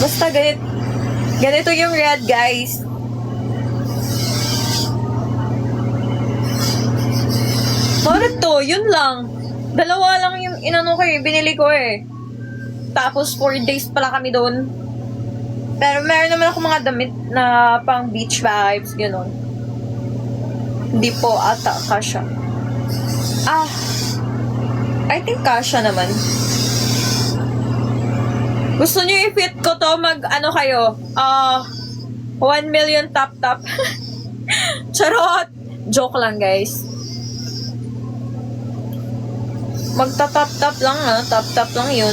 Basta ganito yung red, guys. Bakit to? Yun lang. Dalawa lang yung binili ko eh. Tapos 4 days pala kami doon. Pero meron naman ako mga damit na pang beach vibes, gano'n. Hindi po ata kasha. I think kasha naman. Gusto nyo i-fit ko to, kayo? 1 million tap. Charot! Joke lang, guys. Magta-tap lang, tap lang yun.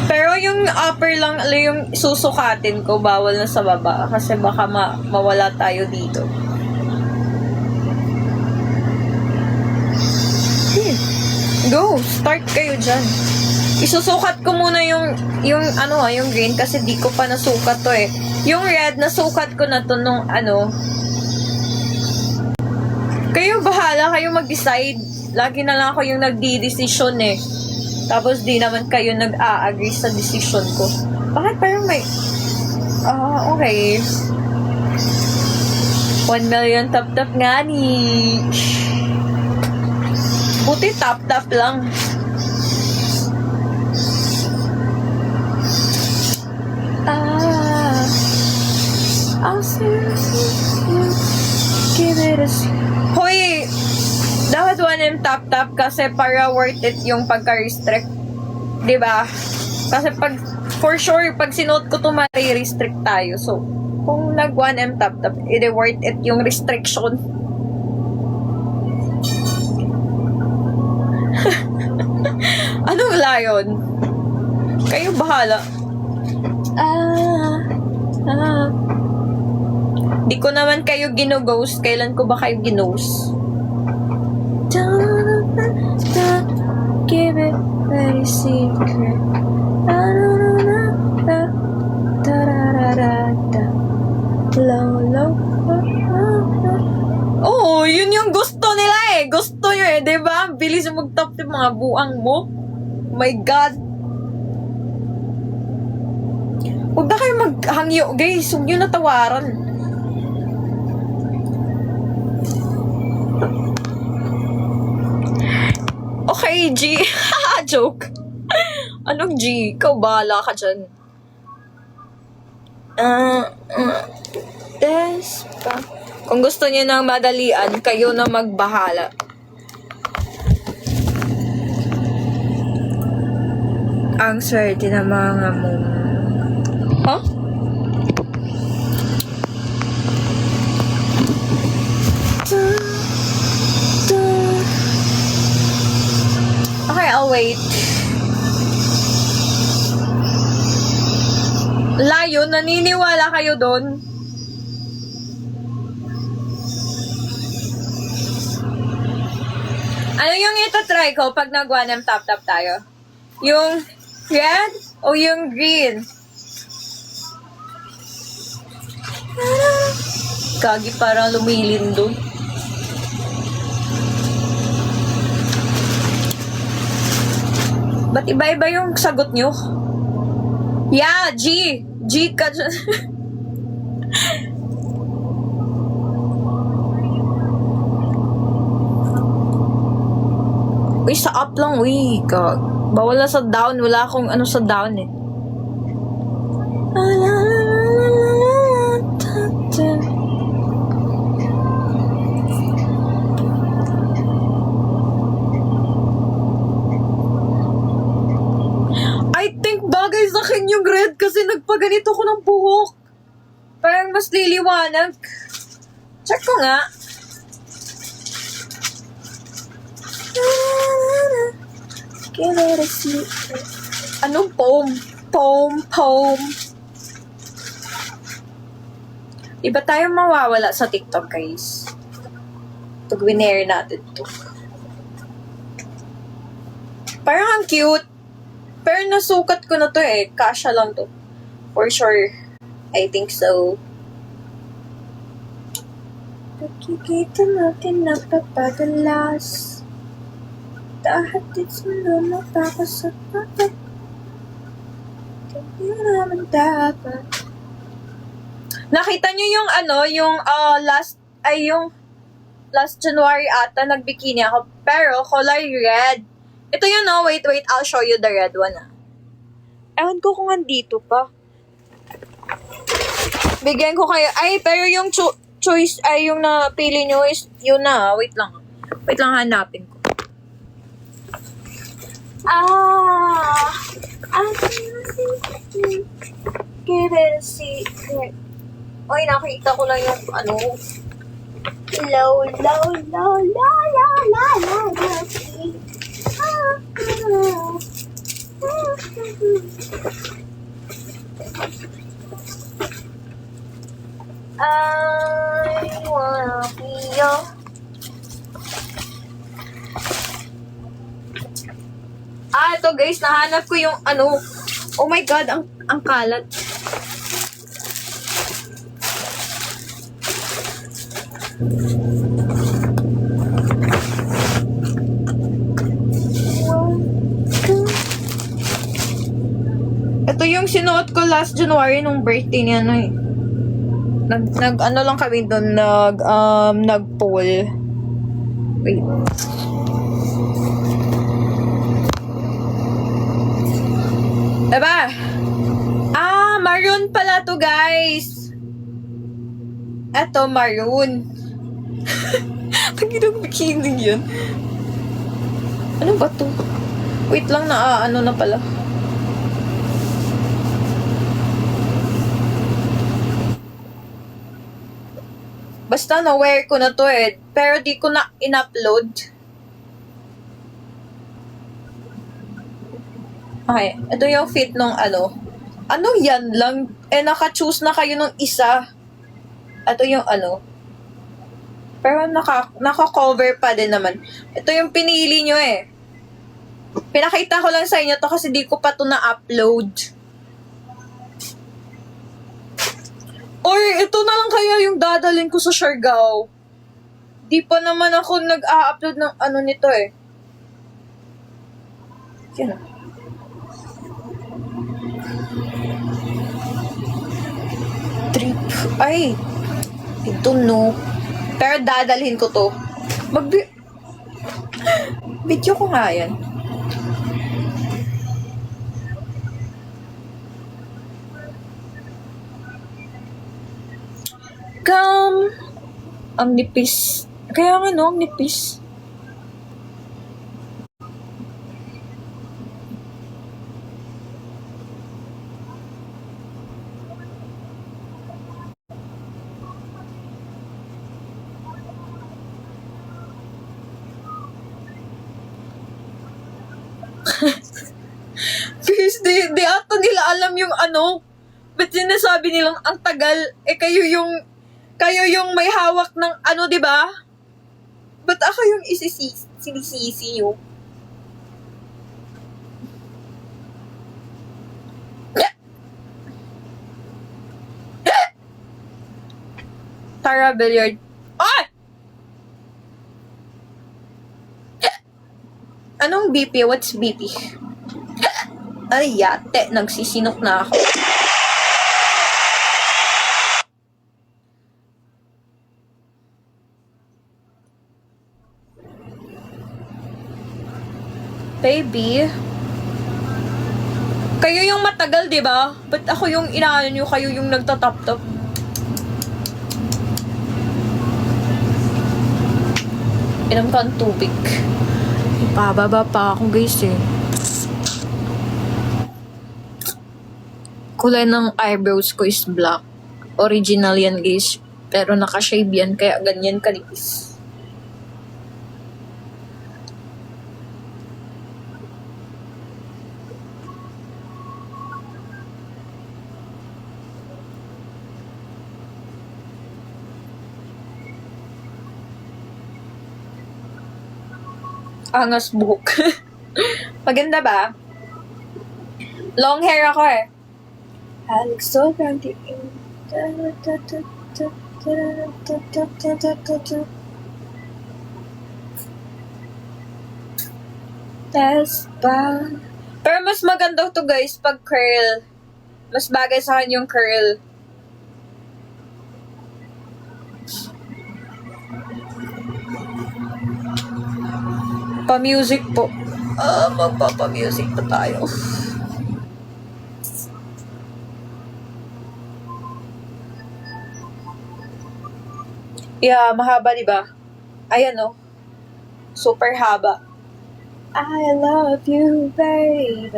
Pero yung upper lang, yung susukatin ko, bawal na sa baba. Kasi baka mawala tayo dito. Go! Start kayo dyan. Isusukat ko muna yung green kasi di ko pa nasukat to eh. Yung red, nasukat ko na to nung Kayo bahala, kayo mag-decide. Lagi na lang ako yung nagdi-decision eh. Tapos di naman kayo nag-a-agree sa decision ko. Bakit parang may... okay. 1 million tap nga ni... Buti tap lang. I'll give it a... Hoy! Dapat 1M tap kasi para worth it yung pagka-restrict. Diba? Kasi for sure, pag sinuot ko to, mari-restrict tayo. So, kung nag 1M tap, edi worth it yung restriction. Anong layon? Kayo bahala. Di ko naman kayo gino-ghost. Kailan ko ba kayo gino-ghost? Don't give it very secret. Oh, yun yung gusto nila eh. Gusto nyo eh, diba? Bilis yung mag-top yung mga buang mo. Oh my God. Huwag na kayo maghangyo, guys. Huwag nyo natawaran. Okay, G. Joke. Anong G? Ikaw bahala ka dyan. Kung gusto niyo ng madalian, kayo na magbahala. Ang swerte na mga mo. Huh? Okay, I'll wait. Layo, naniniwala kayo doon? Ano yung itatry ko pag nag-1M tap tayo? Yung red o yung green? Kagi parang lumilin doon. Ba't iba-iba yung sagot nyo? Yeah, G. G ka dyan. Uy, sa up lang, uy. Bawal na sa down. Wala akong ano sa down eh. I think bagay sa akin yung red kasi nagpaganito ko ng buhok. Parang mas liliwanag. Check ko nga. Anong poem? Poem. Iba tayo mawawala sa TikTok, guys. Pag winare natin to. Parang ang cute. Pero nasukat ko na to eh. Kasha lang to. For sure. I think so. Pagkikita natin napapadalas. Dahatid sa luma para sa dapat. Hindi naman dapat. Nakita nyo yung yung last January ata, nagbikini ako. Pero, color red. Ito yun, no? Wait, I'll show you the red one, Ewan ko kung andito pa. Bigyan ko kayo. Ay, pero yung choice, yung napili nyo is, yun na. Wait lang. Wait lang, hanapin ko. I'm give it a secret. Oy, nakita ko lang yung low, low, low, low, low, low, low, low, I wanna be your... ito guys, nahanap ko yung oh my god, ang kalat. Ito yung sinuot ko last January nung birthday niya, lang kami doon, nag-poll. Wait. Diba? Maroon pala to, guys. Eto, maroon. Pagkinong bikini yun. Ano ba to? Wait lang na, na pala. Basta na-wear ko na to pero di ko na in-upload. Okay, ito yung fit nung Ano yan lang? Naka-choose na kayo nung isa. Ito yung Pero naka-cover pa din naman. Ito yung pinili nyo Pinakita ko lang sa inyo to kasi di ko pa to na-upload. Or ito na lang kaya yung dadalhin ko sa Siargao. Di pa naman ako nag-a-upload ng nito Yan. Trip. Ay. I don't know. Pero dadalhin ko to. Video ko nga yan. Ang nipis. Kaya nga ang nipis. Guys, di ato nila alam yung ba't sinasabi nilang ang tagal, kayo yung may hawak ng di ba? Ba't ako yung sinisisi nyo? Tara, billiard. Anong BP? What's BP? Ay, yate. Nagsisinok na ako. Baby. Kayo yung matagal, di ba? Ba't ako yung inaano nyo? Kayo yung nagtatap-top? Inom ka ang tubig. Ipababa pa ako, guys, Kulay ng eyebrows ko is black. Original yan, guys. Pero naka-shave yan, kaya ganyan kalipis. Angas buhok. Maganda ba? Long hair ako Alex, sobrang tingin. That's ba? Pero mas maganda to guys pag curl. Mas bagay sa akin yung curl. Pa-music po. Magpapa-music pa tayo. Yeah, mahaba diba? Ayan oh. Super haba. I love you, babe.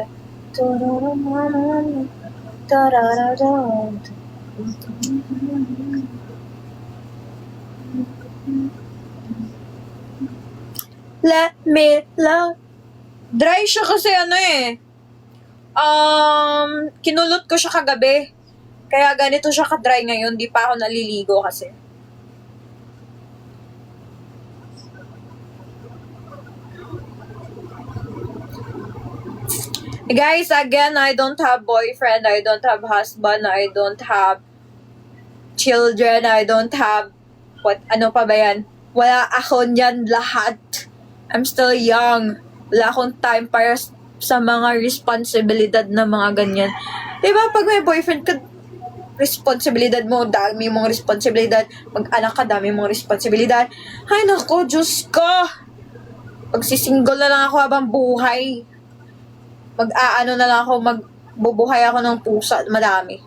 Let me love. Dry siya kasi ano eh. Kinulot ko siya kagabi. Kaya ganito siya ka-dry ngayon. Di pa ako naliligo kasi. Guys, again, I don't have boyfriend, I don't have husband, I don't have children, I don't have, ano pa ba yan? Wala ako niyan lahat. I'm still young. Wala akong time para sa mga responsibilidad na mga ganyan. Diba, pag may boyfriend ka, responsibilidad mo, dami mong responsibilidad. Mag-anak ka, dami mong responsibilidad. Ay, nako, Diyos ko! Pagsisingle na lang ako habang buhay. Mag-aano na lang ako, magbubuhay ako ng pusa, madami.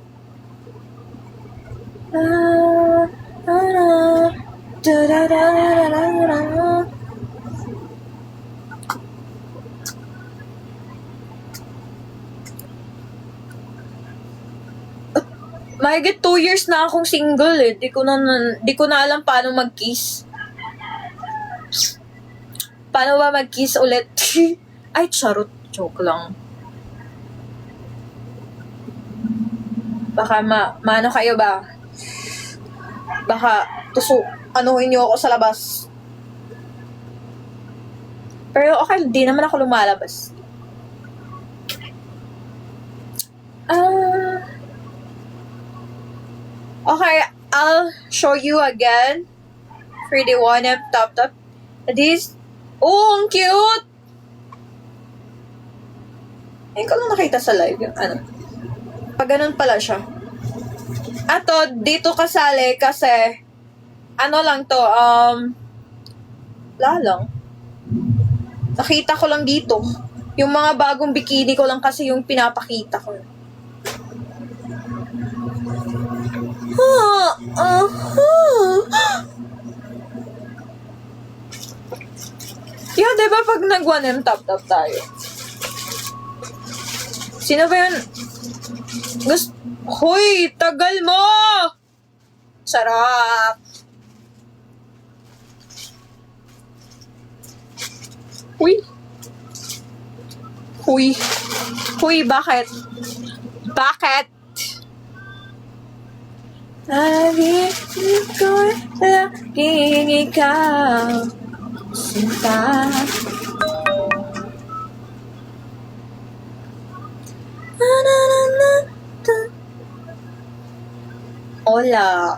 Mahigit 2 years na akong single eh. Di ko na alam paano mag-kiss. Paano ba mag-kiss ulit? Ay, charot. Joke lang. Baka maano kayo ba? Baka anuhin niyo ako sa labas. Pero okay, di naman ako lumalabas. Okay, I'll show you again. 3D1M top. This. Oh, ang cute! Ngayon ko lang nakita sa live yung ano. Pag ganun pala siya. Ato, dito kasali kasi ano lang to, wala lang. Nakita ko lang dito. Yung mga bagong bikini ko lang kasi yung pinapakita ko. Yeah, diba pag nag-1M top tayo? Sino ba yun? Hoy, tagal mo! Sarap! Huy, bakit? Bakit? Lagi ko laging ikaw sinta. Hola.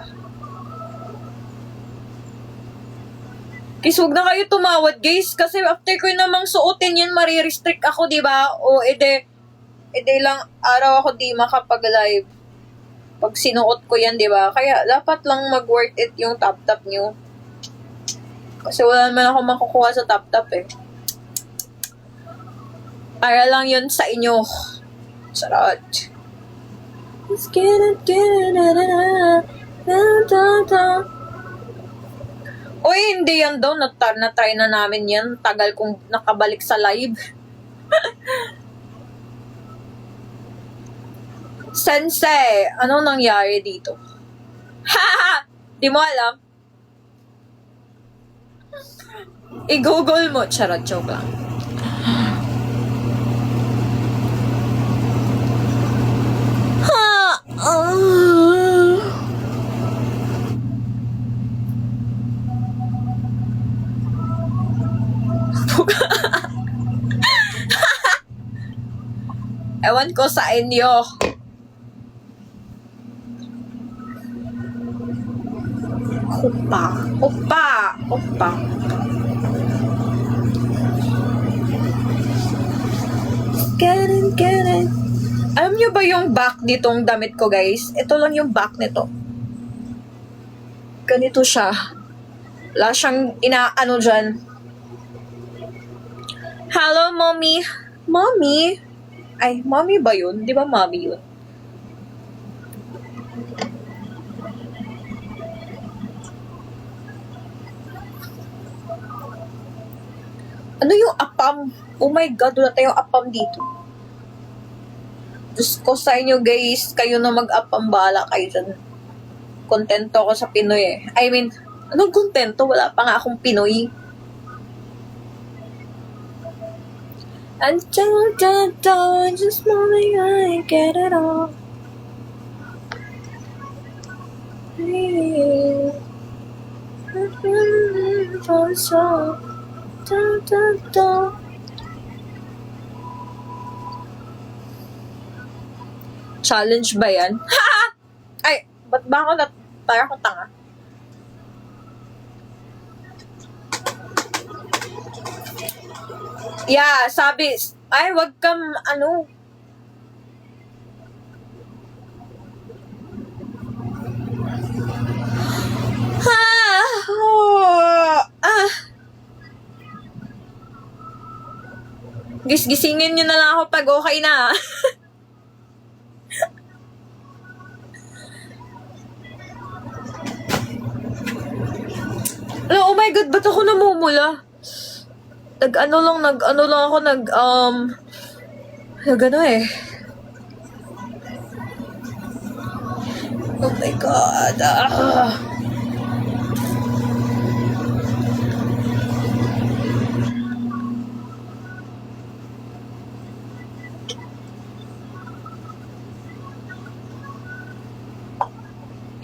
Kiswag na kayo tumawad, guys. Kasi after ko namang suotin yan, marirestrict ako, diba? O, ede lang araw ako di makapag-live. Pag sinuot ko yan, diba? Kaya, dapat lang mag-worth it yung top nyo. Kasi wala naman ako makukuha sa top eh. Para lang yun sa inyo. Sarot. Uy, hindi yan daw. Na-try na namin yan. Tagal kong nakabalik sa live. Sensei, anong nangyari dito? Haha! Di mo alam? I-google mo. Charot, joke lang. Ewan ko sa inyo. Opa. Get it. Alam nyo ba yung back nitong damit ko, guys? Ito lang yung back nito. Ganito siya. Wala siyang inaano dyan. Hello, mommy. Mommy? Ay, mommy ba yun? Di ba mommy yun? Ano yung apam? Oh my God, wala tayong apam dito. Diyos ko sa inyo, guys. Kayo na mag-apam, bala kayo dyan. Kontento ako sa Pinoy eh. I mean, anong kontento? Wala pa nga akong Pinoy. Until the dawn, just morning I get it all. Challenge ba yan? Ay, ba't ba ako parang akong tanga? Yeah, sabi, ay, wag kang, ano. Gisingin nyo na lang ako pag okay na. Oh my God, ba't ako namumula? Nag-ano lang ako, nag-ano eh. Oh my God,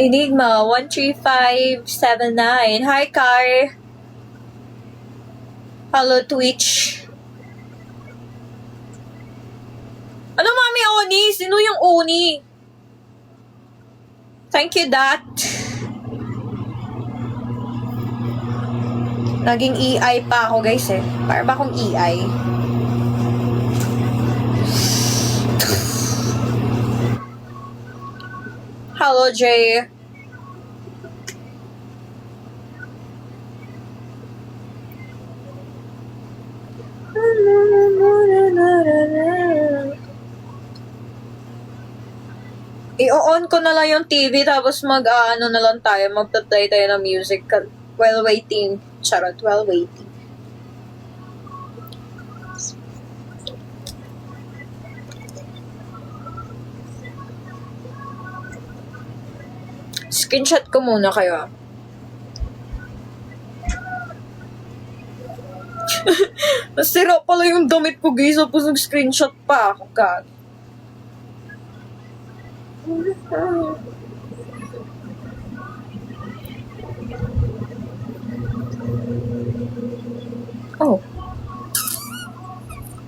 Enigma 13579. Hi, Car. Hello, Twitch. Ano, Mami Oni? Sino yung Oni? Thank you, Dat. Naging EI pa ako, guys, eh. Para ba akong EI? Hello, Jay. I-on ko na lang yung TV tapos mag-ano na lang tayo, magtatay tayo ng music while waiting. Charot, while waiting. Screenshot ko muna kayo. Nasira pala yung damit ko, guys. Tapos nag-screenshot pa ako, God. Oh.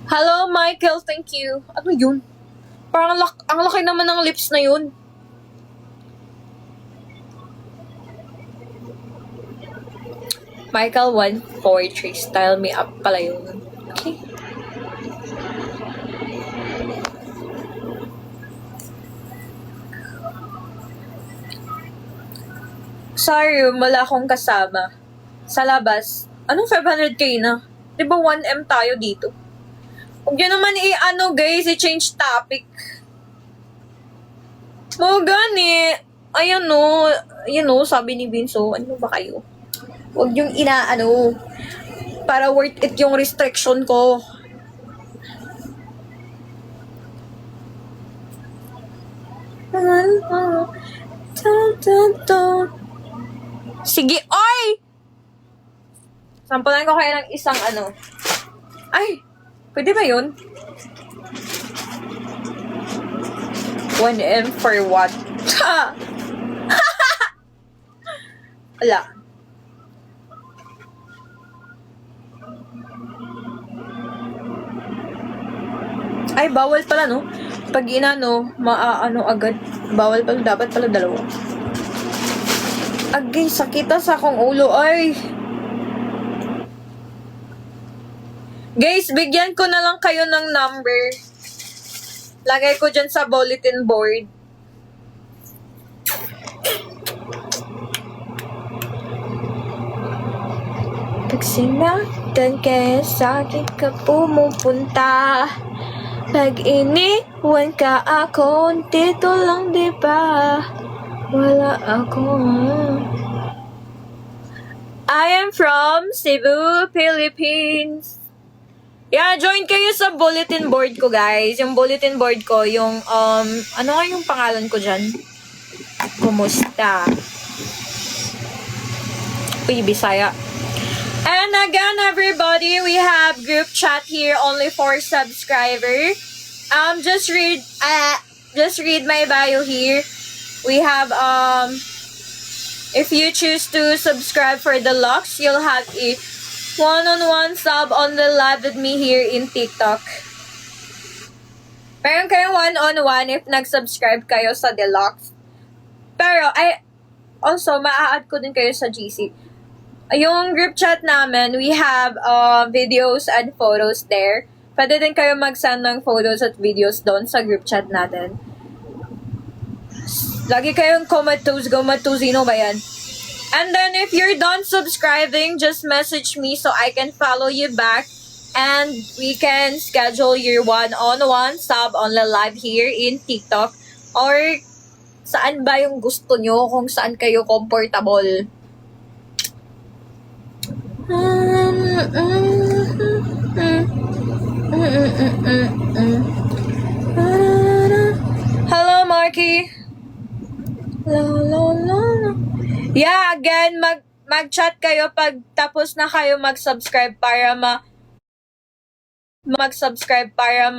Hello, Michael. Thank you. Ano yun? Parang ang laki naman ng lips na yun. Michael 143. Style me up pala yun. Okay. Sorry, wala akong kasama. Sa labas. Anong 500k na? Diba 1M tayo dito? Huwag nyo naman guys, i-change topic. Mo gani. Ayan no, sabi ni Binso, ano ba kayo? Huwag yung para worth it yung restriction ko. Sige, oy! Sampulan ko kayo ng isang Ay! Pwede ba yun? 1M for what? Wala. Ay, bawal pala, no? Pag agad. Bawal pala, dapat pala dalawa. Agay, sakita sa akong ulo, ay. Guys, bigyan ko na lang kayo ng number Lagay ko dyan sa bulletin board. Pag sinaktan ka, sakit ka pumupunta. Pag iniwan ka ako, dito lang diba? Wala ako. I am from Cebu, Philippines. Yeah, join kayo sa bulletin board ko, guys. Yung bulletin board ko, yung, ano nga yung pangalan ko dyan? Kumusta? Uy, Bisaya. And again, everybody, we have group chat here only for subscriber. Just read my bio here. We have, if you choose to subscribe for the Lux, you'll have a one-on-one sub on the live with me here in TikTok. Meron kayong one-on-one if nag-subscribe kayo sa Deluxe. Pero, also, maa-add ko din kayo sa GC. Yung group chat namin, we have videos and photos there. Pwede din kayo mag-send ng photos at videos doon sa group chat natin. Lagi kayong Gomatuzino ba yan? And then, if you're done subscribing, just message me so I can follow you back. And we can schedule your one-on-one sub on the live here in TikTok. Or, saan ba yung gusto nyo kung saan kayo comfortable? Hello, Marky. Yeah, again, mag-chat kayo pag tapos na kayo mag-subscribe para mag-subscribe para